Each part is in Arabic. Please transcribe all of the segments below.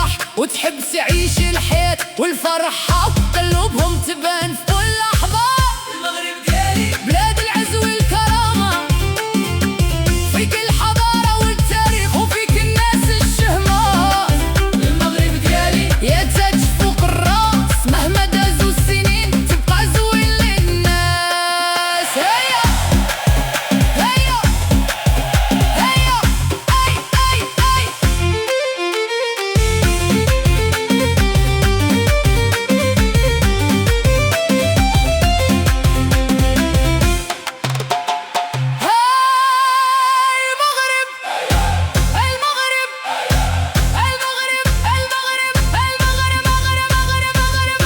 تفرح وتحب تعيش الحياة والفرحة قلوبهم تبان في كل لحظة. المغرب ديالي بلاد العز والكرامة، فيك الحضارة والتاريخ وفيك الناس الشهمة. المغرب ديالي يا تاج فوق الراس مهما دازوا السنين تبقى زوين للناس. هيا هيا هيا اي اي اي. هاي المغرب المغرب المغرب المغرب المغرب مغرب مغرب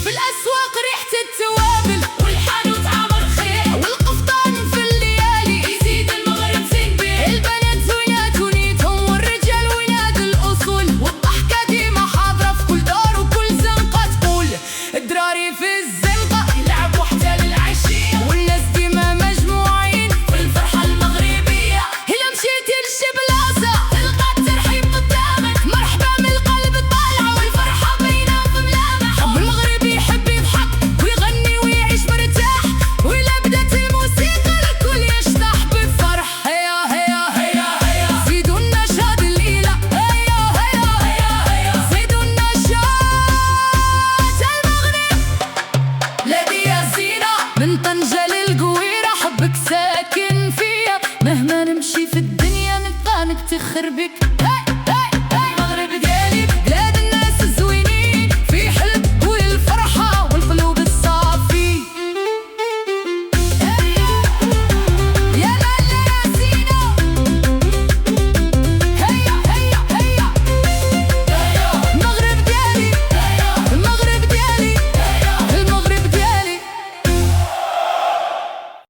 في الأسواق ريحة التوابل والحانوت عامر خير والقفطان في الليالي يزيد المغرب زين بيه. البنات زوينات ونيتهم والرجال ولاد الأصول والضحكة ديما حاضرة في كل دار وكل زنقة تقول الدراري في الزنقة يلعبوا حتى للعشية والناس ديما مجموعين في الفرحة المغربية. إلا مشيتي لشي بلاصة تلقى الترحيب قدامك، مرحبا من القلب طالعة والفرحة باينة في ملامح. والمغربي يحب يضحك ويغني ويعيش مرتاح، وإلا بدات الموسيقى الكل يشطح بفرح. هيا هيا هيا هيا زيدوا النشاط الليلة. هيا هيا هيا هيا زيدوا النشاط. المغرب بلادي يا زينة من طنجة للقويرة حبك ساكن فيا، مهما نمشي في الدنيا نبقى نفتخر بك.